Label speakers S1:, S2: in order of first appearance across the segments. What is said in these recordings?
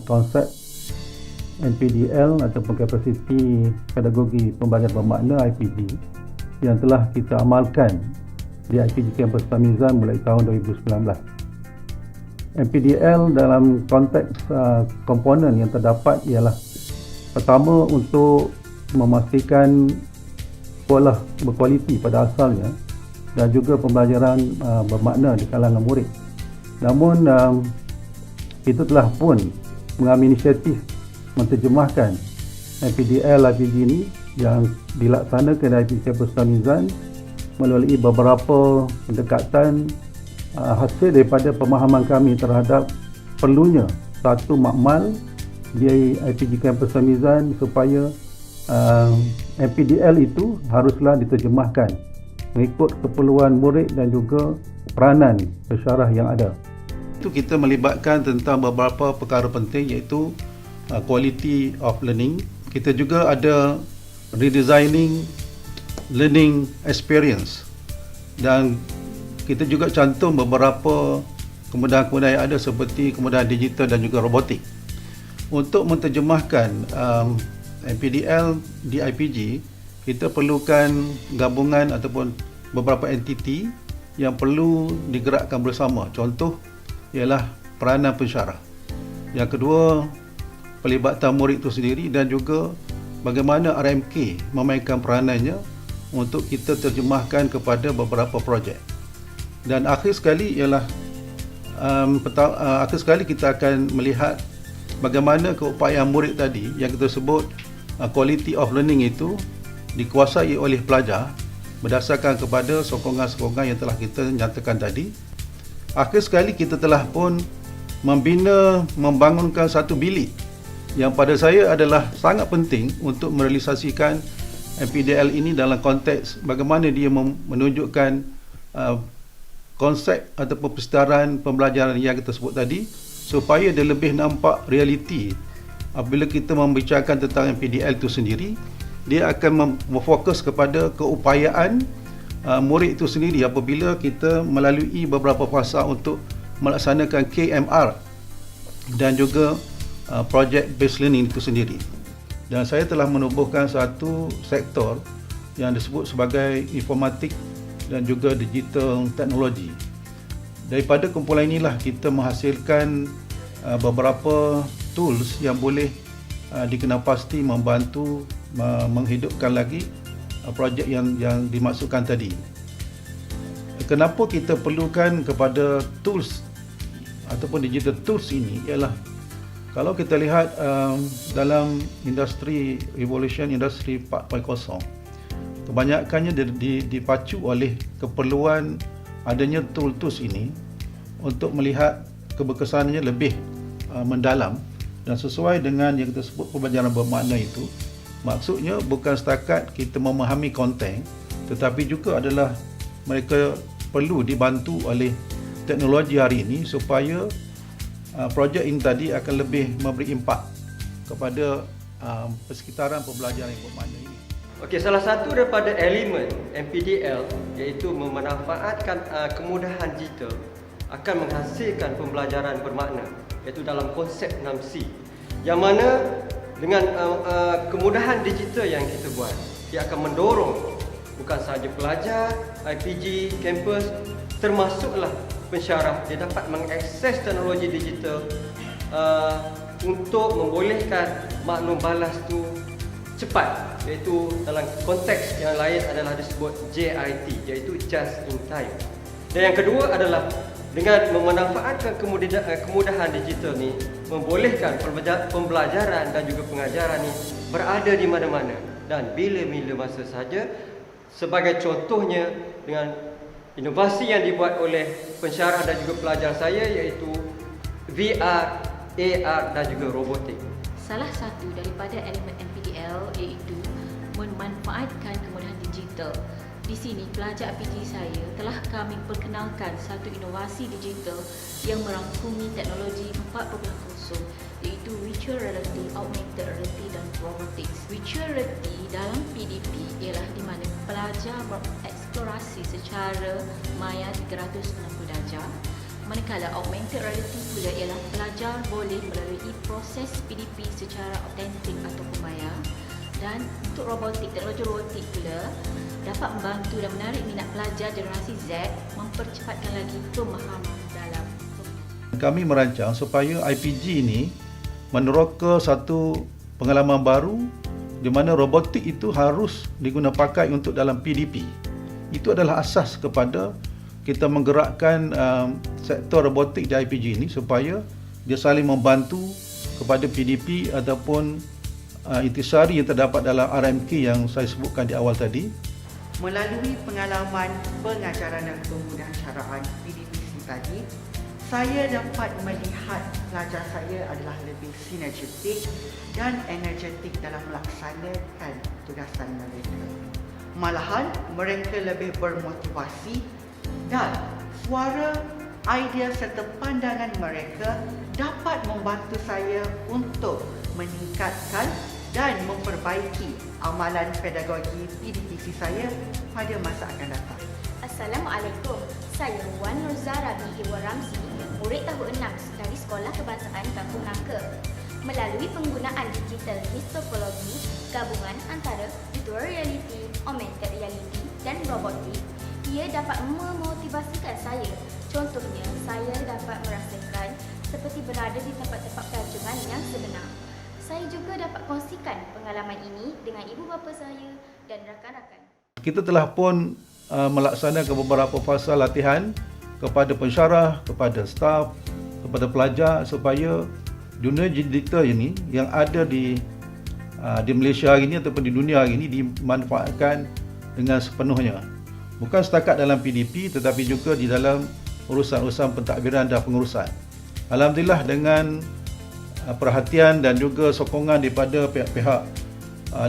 S1: konsep NPDL ataupun kapasiti pedagogi pembelajaran bermakna IPG yang telah kita amalkan di IPG Kampus Tamizan mulai tahun 2019. NPDL dalam konteks komponen yang terdapat ialah pertama, untuk memastikan sekolah berkualiti pada asalnya dan juga pembelajaran bermakna di kalangan murid. Namun kita telah pun mengambil inisiatif menterjemahkan NPDL IPG ini yang dilaksanakan di IPG Kampus Tamizan melalui beberapa pendekatan hasil daripada pemahaman kami terhadap perlunya satu makmal di IPG Kampus Tamizan supaya NPDL itu haruslah diterjemahkan mengikut keperluan murid dan juga peranan pensyarah yang ada. Itu kita melibatkan tentang beberapa perkara penting, iaitu quality of learning. Kita juga ada redesigning learning experience dan kita juga cantum beberapa kemudahan-kemudahan yang ada seperti kemudahan digital dan juga robotik. Untuk menterjemahkan NPDL di IPG, kita perlukan gabungan ataupun beberapa entiti yang perlu digerakkan bersama. Contoh ialah peranan pensyarah. Yang kedua, pelibatan murid itu sendiri dan juga bagaimana RMK memainkan peranannya untuk kita terjemahkan kepada beberapa projek. Dan akhir sekali ialah akhir sekali kita akan melihat bagaimana keupayaan murid tadi yang kita sebut quality of learning itu dikuasai oleh pelajar berdasarkan kepada sokongan-sokongan yang telah kita nyatakan tadi. Akhir sekali kita telah pun membangunkan satu bilik yang pada saya adalah sangat penting untuk merealisasikan NPDL ini dalam konteks bagaimana dia menunjukkan konsep ataupun persedaran pembelajaran yang kita sebut tadi, supaya dia lebih nampak realiti. Apabila kita membicarakan tentang NPDL itu sendiri, dia akan memfokus kepada keupayaan murid itu sendiri apabila kita melalui beberapa fasa untuk melaksanakan KMR dan juga project based learning itu sendiri. Dan saya telah menubuhkan satu sektor yang disebut sebagai informatik dan juga digital teknologi. Daripada kumpulan inilah kita menghasilkan beberapa tools yang boleh dikenal pasti membantu menghidupkan lagi projek yang dimaksudkan tadi. Kenapa kita perlukan kepada tools ataupun digital tools ini ialah kalau kita lihat dalam industri revolution, industri 4.0, kebanyakannya dipacu oleh keperluan adanya tools ini untuk melihat keberkesanannya lebih mendalam dan sesuai dengan yang kita sebut pembelajaran bermakna itu. Maksudnya bukan setakat kita memahami konten, tetapi juga adalah mereka perlu dibantu oleh teknologi hari ini supaya projek ini tadi akan lebih memberi impak kepada persekitaran pembelajaran yang bermakna ini.
S2: Okey, salah satu daripada elemen NPDL iaitu memanfaatkan kemudahan digital akan menghasilkan pembelajaran bermakna, iaitu dalam konsep 6C, yang mana dengan kemudahan digital yang kita buat, dia akan mendorong bukan sahaja pelajar, IPG, kampus, termasuklah pensyarah, dia dapat mengakses teknologi digital untuk membolehkan maklum balas tu cepat, iaitu dalam konteks yang lain adalah disebut JIT, iaitu just in time. Dan yang kedua adalah dengan memanfaatkan kemudahan digital ni, membolehkan pembelajaran dan juga pengajaran ni berada di mana-mana dan bila-bila masa sahaja. Sebagai contohnya dengan inovasi yang dibuat oleh pensyarah dan juga pelajar saya, iaitu VR, AR dan juga robotik.
S3: Salah satu daripada elemen NPDL iaitu memanfaatkan kemudahan digital. Di sini pelajar IPG saya telah kami perkenalkan satu inovasi digital yang merangkumi teknologi 4.0 iaitu virtual reality, augmented reality dan robotics. Virtual reality dalam PDP ialah di mana pelajar bereksplorasi secara maya 360 darjah. Manakala augmented reality pula ialah pelajar boleh melalui proses PDP secara autentik ataupun maya. Dan untuk robotik, teknologi robotik pula dapat membantu dan menarik minat pelajar generasi Z mempercepatkan lagi pemahaman dalam
S1: Kami merancang supaya IPG ini meneroka satu pengalaman baru di mana robotik itu harus diguna pakai untuk dalam PDP. Itu adalah asas kepada kita menggerakkan sektor robotik di IPG ini supaya dia saling membantu kepada PDP ataupun intisari yang terdapat dalam RMK yang saya sebutkan di awal tadi.
S4: Melalui pengalaman pengajaran dan penggunaan caraan PDPC tadi, saya dapat melihat pelajar saya adalah lebih sinergetik dan energetik dalam melaksanakan tugasan mereka. Malahan, mereka lebih bermotivasi dan suara, idea serta pandangan mereka dapat membantu saya untuk meningkatkan dan memperbaiki amalan pedagogi PDPC saya pada masa akan datang.
S5: Assalamualaikum. Saya Wan Nuzara binti Iwan Ramzi, murid tahun 6 dari Sekolah Kebangsaan Kampung Nangka. Melalui penggunaan digital histopologi, gabungan antara virtual reality, augmented reality dan robotik, ia dapat memotivasikan saya. Contohnya, saya dapat merasakan seperti berada di tempat-tempat pelancongan yang sebenar. Saya juga dapat kongsikan pengalaman ini dengan ibu bapa saya dan rakan-rakan.
S1: Kita telah pun melaksanakan beberapa fasa latihan kepada pensyarah, kepada staf, kepada pelajar supaya dunia digital ini yang ada di Malaysia hari ini ataupun di dunia hari ini dimanfaatkan dengan sepenuhnya. Bukan setakat dalam PDP tetapi juga di dalam urusan-urusan pentadbiran dan pengurusan. Alhamdulillah dengan perhatian dan juga sokongan daripada pihak-pihak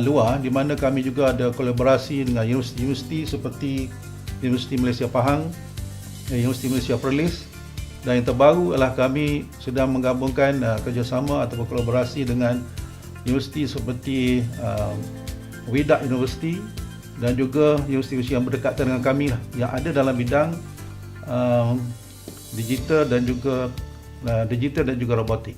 S1: luar di mana kami juga ada kolaborasi dengan universiti seperti Universiti Malaysia Pahang, Universiti Malaysia Perlis, dan yang terbaru adalah kami sedang menggabungkan kerjasama atau kolaborasi dengan universiti seperti Wida University dan juga universiti yang berdekatan dengan kami lah, yang ada dalam bidang digital dan juga robotik.